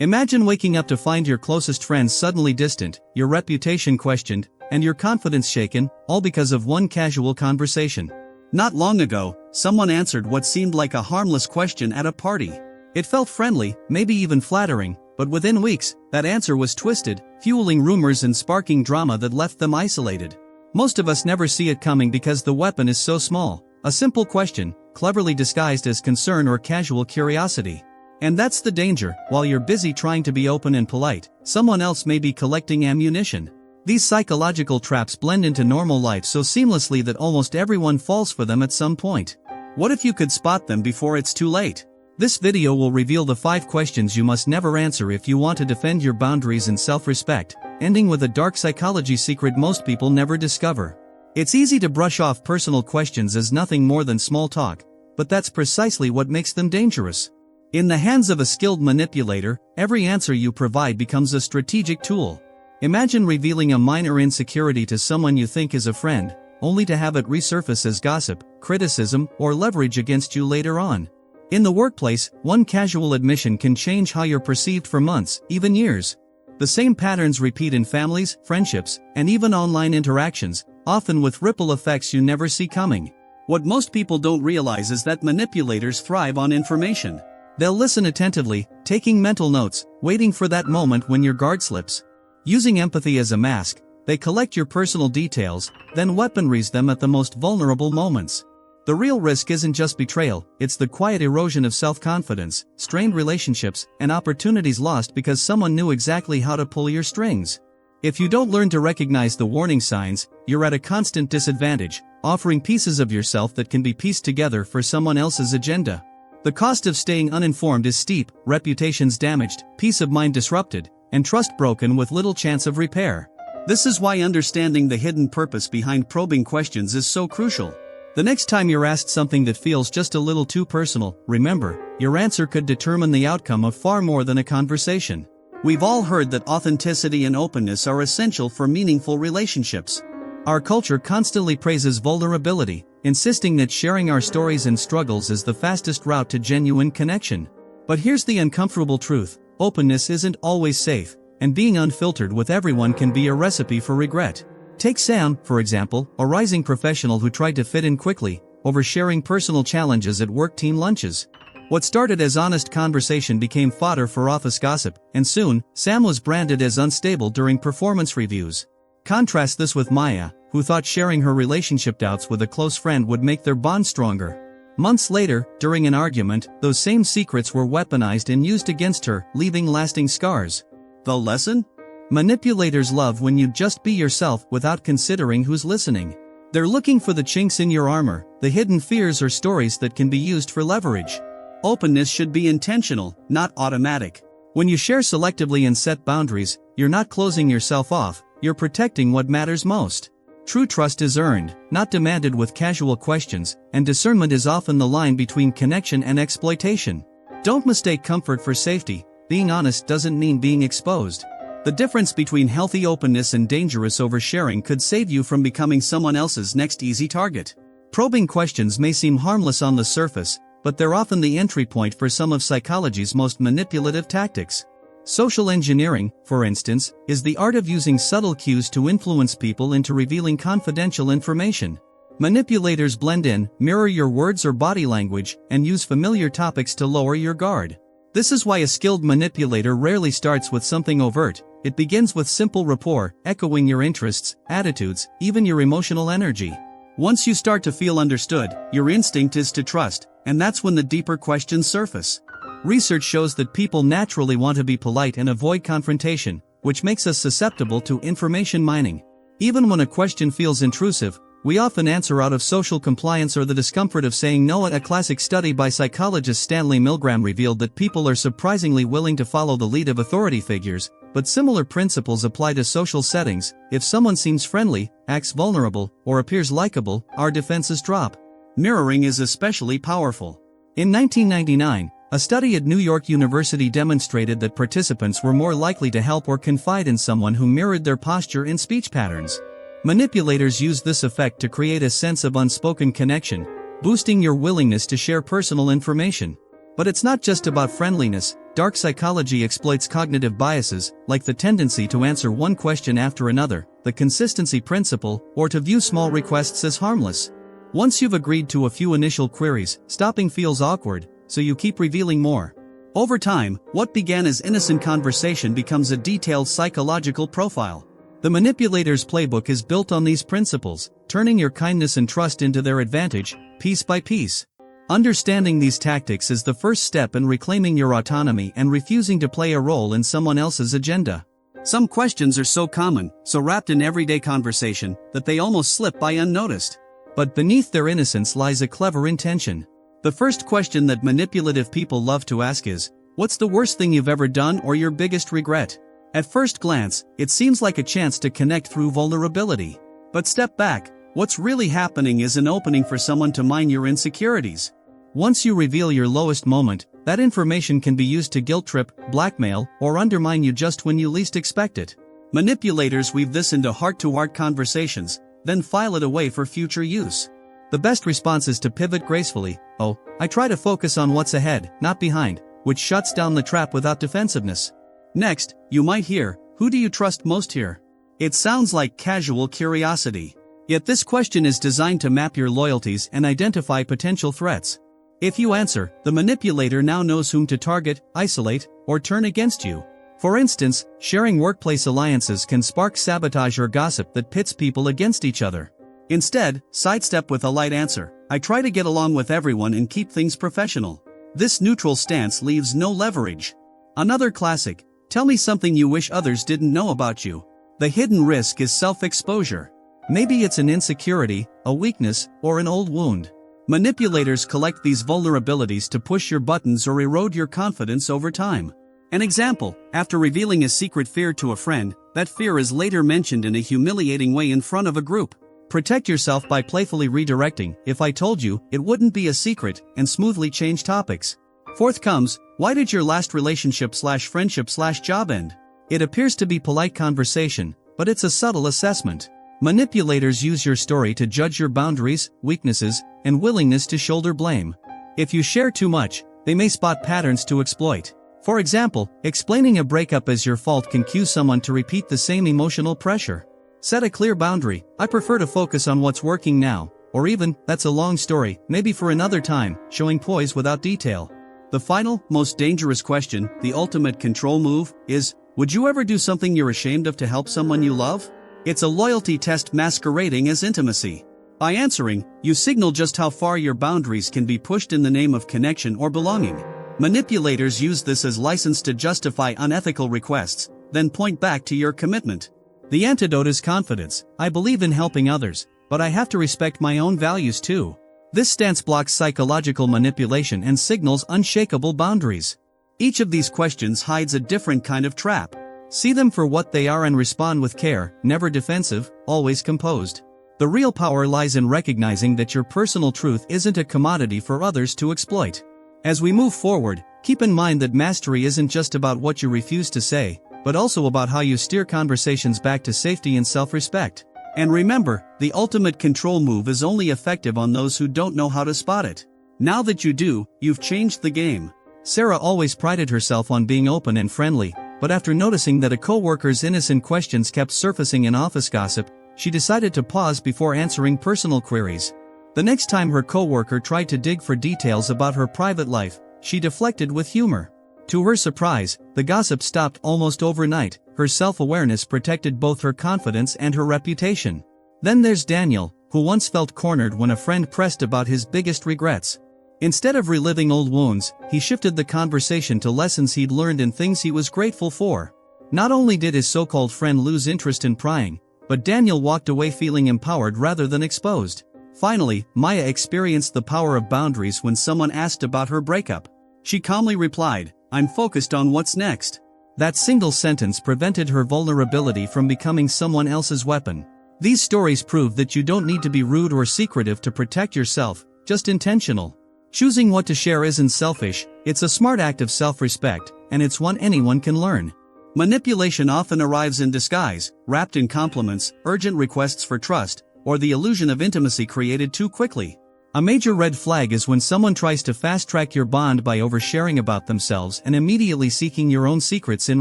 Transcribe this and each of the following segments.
Imagine waking up to find your closest friends suddenly distant, your reputation questioned, and your confidence shaken, all because of one casual conversation. Not long ago, someone answered what seemed like a harmless question at a party. It felt friendly, maybe even flattering, but within weeks, that answer was twisted, fueling rumors and sparking drama that left them isolated. Most of us never see it coming because the weapon is so small, a simple question, cleverly disguised as concern or casual curiosity. And that's the danger. While you're busy trying to be open and polite, someone else may be collecting ammunition. These psychological traps blend into normal life so seamlessly that almost everyone falls for them at some point. What if you could spot them before it's too late? This video will reveal the 5 questions you must never answer if you want to defend your boundaries and self-respect, ending with a dark psychology secret most people never discover. It's easy to brush off personal questions as nothing more than small talk, but that's precisely what makes them dangerous. In the hands of a skilled manipulator, every answer you provide becomes a strategic tool. Imagine revealing a minor insecurity to someone you think is a friend, only to have it resurface as gossip, criticism, or leverage against you later on. In the workplace, one casual admission can change how you're perceived for months, even years. The same patterns repeat in families, friendships, and even online interactions, often with ripple effects you never see coming. What most people don't realize is that manipulators thrive on information. They'll listen attentively, taking mental notes, waiting for that moment when your guard slips. Using empathy as a mask, they collect your personal details, then weaponries them at the most vulnerable moments. The real risk isn't just betrayal, it's the quiet erosion of self-confidence, strained relationships, and opportunities lost because someone knew exactly how to pull your strings. If you don't learn to recognize the warning signs, you're at a constant disadvantage, offering pieces of yourself that can be pieced together for someone else's agenda. The cost of staying uninformed is steep, reputations damaged, peace of mind disrupted, and trust broken with little chance of repair. This is why understanding the hidden purpose behind probing questions is so crucial. The next time you're asked something that feels just a little too personal, remember, your answer could determine the outcome of far more than a conversation. We've all heard that authenticity and openness are essential for meaningful relationships. Our culture constantly praises vulnerability, insisting that sharing our stories and struggles is the fastest route to genuine connection. But here's the uncomfortable truth: openness isn't always safe, and being unfiltered with everyone can be a recipe for regret. Take Sam, for example, a rising professional who tried to fit in quickly, oversharing personal challenges at work team lunches. What started as honest conversation became fodder for office gossip, and soon, Sam was branded as unstable during performance reviews. Contrast this with Maya, who thought sharing her relationship doubts with a close friend would make their bond stronger. Months later, during an argument, those same secrets were weaponized and used against her, leaving lasting scars. The lesson? Manipulators love when you just be yourself without considering who's listening. They're looking for the chinks in your armor, the hidden fears or stories that can be used for leverage. Openness should be intentional, not automatic. When you share selectively and set boundaries, you're not closing yourself off, you're protecting what matters most. True trust is earned, not demanded with casual questions, and discernment is often the line between connection and exploitation. Don't mistake comfort for safety. Being honest doesn't mean being exposed. The difference between healthy openness and dangerous oversharing could save you from becoming someone else's next easy target. Probing questions may seem harmless on the surface, but they're often the entry point for some of psychology's most manipulative tactics. Social engineering, for instance, is the art of using subtle cues to influence people into revealing confidential information. Manipulators blend in, mirror your words or body language, and use familiar topics to lower your guard. This is why a skilled manipulator rarely starts with something overt. It begins with simple rapport, echoing your interests, attitudes, even your emotional energy. Once you start to feel understood, your instinct is to trust, and that's when the deeper questions surface. Research shows that people naturally want to be polite and avoid confrontation, which makes us susceptible to information mining. Even when a question feels intrusive, we often answer out of social compliance or the discomfort of saying no. A classic study by psychologist Stanley Milgram revealed that people are surprisingly willing to follow the lead of authority figures, but similar principles apply to social settings. If someone seems friendly, acts vulnerable, or appears likable, our defenses drop. Mirroring is especially powerful. In 1999, a study at New York University demonstrated that participants were more likely to help or confide in someone who mirrored their posture and speech patterns. Manipulators use this effect to create a sense of unspoken connection, boosting your willingness to share personal information. But it's not just about friendliness. Dark psychology exploits cognitive biases, like the tendency to answer one question after another, the consistency principle, or to view small requests as harmless. Once you've agreed to a few initial queries, stopping feels awkward, so you keep revealing more. Over time, what began as innocent conversation becomes a detailed psychological profile. The manipulator's playbook is built on these principles, turning your kindness and trust into their advantage, piece by piece. Understanding these tactics is the first step in reclaiming your autonomy and refusing to play a role in someone else's agenda. Some questions are so common, so wrapped in everyday conversation, that they almost slip by unnoticed. But beneath their innocence lies a clever intention. The first question that manipulative people love to ask is, what's the worst thing you've ever done or your biggest regret? At first glance, it seems like a chance to connect through vulnerability. But step back, what's really happening is an opening for someone to mine your insecurities. Once you reveal your lowest moment, that information can be used to guilt trip, blackmail, or undermine you just when you least expect it. Manipulators weave this into heart-to-heart conversations, then file it away for future use. The best response is to pivot gracefully. Oh, I try to focus on what's ahead, not behind, which shuts down the trap without defensiveness. Next, you might hear, who do you trust most here? It sounds like casual curiosity. Yet this question is designed to map your loyalties and identify potential threats. If you answer, the manipulator now knows whom to target, isolate, or turn against you. For instance, sharing workplace alliances can spark sabotage or gossip that pits people against each other. Instead, sidestep with a light answer. I try to get along with everyone and keep things professional. This neutral stance leaves no leverage. Another classic, tell me something you wish others didn't know about you. The hidden risk is self-exposure. Maybe it's an insecurity, a weakness, or an old wound. Manipulators collect these vulnerabilities to push your buttons or erode your confidence over time. An example, after revealing a secret fear to a friend, that fear is later mentioned in a humiliating way in front of a group. Protect yourself by playfully redirecting, if I told you, it wouldn't be a secret, and smoothly change topics. Fourth comes, why did your last relationship/friendship/job end? It appears to be polite conversation, but it's a subtle assessment. Manipulators use your story to judge your boundaries, weaknesses, and willingness to shoulder blame. If you share too much, they may spot patterns to exploit. For example, explaining a breakup as your fault can cue someone to repeat the same emotional pressure. Set a clear boundary, I prefer to focus on what's working now, or even, that's a long story, maybe for another time, showing poise without detail. The final, most dangerous question, the ultimate control move, is, would you ever do something you're ashamed of to help someone you love? It's a loyalty test masquerading as intimacy. By answering, you signal just how far your boundaries can be pushed in the name of connection or belonging. Manipulators use this as license to justify unethical requests, then point back to your commitment. The antidote is confidence. I believe in helping others, but I have to respect my own values too. This stance blocks psychological manipulation and signals unshakable boundaries. Each of these questions hides a different kind of trap. See them for what they are and respond with care, never defensive, always composed. The real power lies in recognizing that your personal truth isn't a commodity for others to exploit. As we move forward, keep in mind that mastery isn't just about what you refuse to say, but also about how you steer conversations back to safety and self-respect. And remember, the ultimate control move is only effective on those who don't know how to spot it. Now that you do, you've changed the game. Sarah always prided herself on being open and friendly, but after noticing that a coworker's innocent questions kept surfacing in office gossip, she decided to pause before answering personal queries. The next time her coworker tried to dig for details about her private life, she deflected with humor. To her surprise, the gossip stopped almost overnight. Her self-awareness protected both her confidence and her reputation. Then there's Daniel, who once felt cornered when a friend pressed about his biggest regrets. Instead of reliving old wounds, he shifted the conversation to lessons he'd learned and things he was grateful for. Not only did his so-called friend lose interest in prying, but Daniel walked away feeling empowered rather than exposed. Finally, Maya experienced the power of boundaries when someone asked about her breakup. She calmly replied, "I'm focused on what's next." That single sentence prevented her vulnerability from becoming someone else's weapon. These stories prove that you don't need to be rude or secretive to protect yourself, just intentional. Choosing what to share isn't selfish, it's a smart act of self-respect, and it's one anyone can learn. Manipulation often arrives in disguise, wrapped in compliments, urgent requests for trust, or the illusion of intimacy created too quickly. A major red flag is when someone tries to fast-track your bond by oversharing about themselves and immediately seeking your own secrets in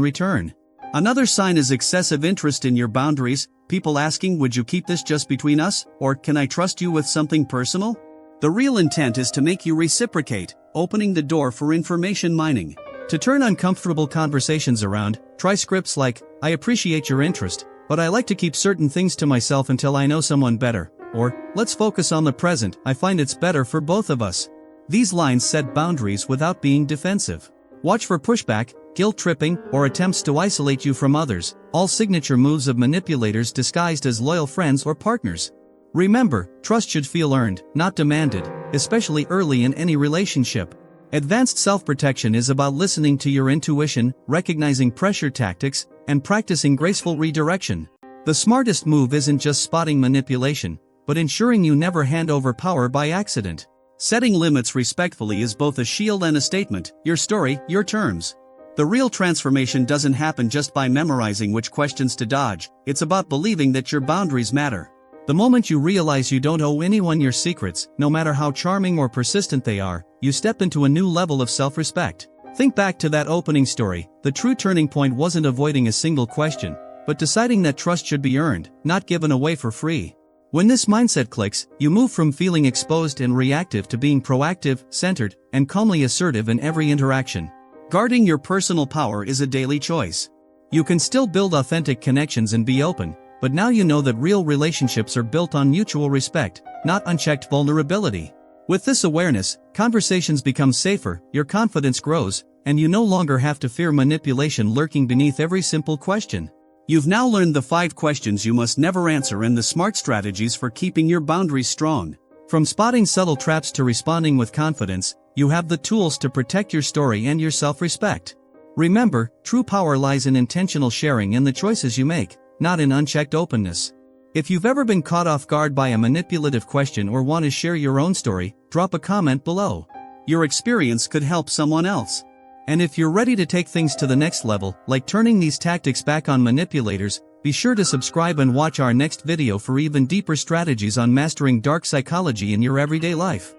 return. Another sign is excessive interest in your boundaries, people asking, "Would you keep this just between us?" or "Can I trust you with something personal?" The real intent is to make you reciprocate, opening the door for information mining. To turn uncomfortable conversations around, try scripts like, "I appreciate your interest, but I like to keep certain things to myself until I know someone better," or "Let's focus on the present, I find it's better for both of us." These lines set boundaries without being defensive. Watch for pushback, guilt-tripping, or attempts to isolate you from others, all signature moves of manipulators disguised as loyal friends or partners. Remember, trust should feel earned, not demanded, especially early in any relationship. Advanced self-protection is about listening to your intuition, recognizing pressure tactics, and practicing graceful redirection. The smartest move isn't just spotting manipulation, but ensuring you never hand over power by accident. Setting limits respectfully is both a shield and a statement, your story, your terms. The real transformation doesn't happen just by memorizing which questions to dodge, it's about believing that your boundaries matter. The moment you realize you don't owe anyone your secrets, no matter how charming or persistent they are, you step into a new level of self-respect. Think back to that opening story, the true turning point wasn't avoiding a single question, but deciding that trust should be earned, not given away for free. When this mindset clicks, you move from feeling exposed and reactive to being proactive, centered, and calmly assertive in every interaction. Guarding your personal power is a daily choice. You can still build authentic connections and be open, but now you know that real relationships are built on mutual respect, not unchecked vulnerability. With this awareness, conversations become safer, your confidence grows, and you no longer have to fear manipulation lurking beneath every simple question. You've now learned the 5 questions you must never answer and the smart strategies for keeping your boundaries strong. From spotting subtle traps to responding with confidence, you have the tools to protect your story and your self-respect. Remember, true power lies in intentional sharing and the choices you make, not in unchecked openness. If you've ever been caught off guard by a manipulative question or want to share your own story, drop a comment below. Your experience could help someone else. And if you're ready to take things to the next level, like turning these tactics back on manipulators, be sure to subscribe and watch our next video for even deeper strategies on mastering dark psychology in your everyday life.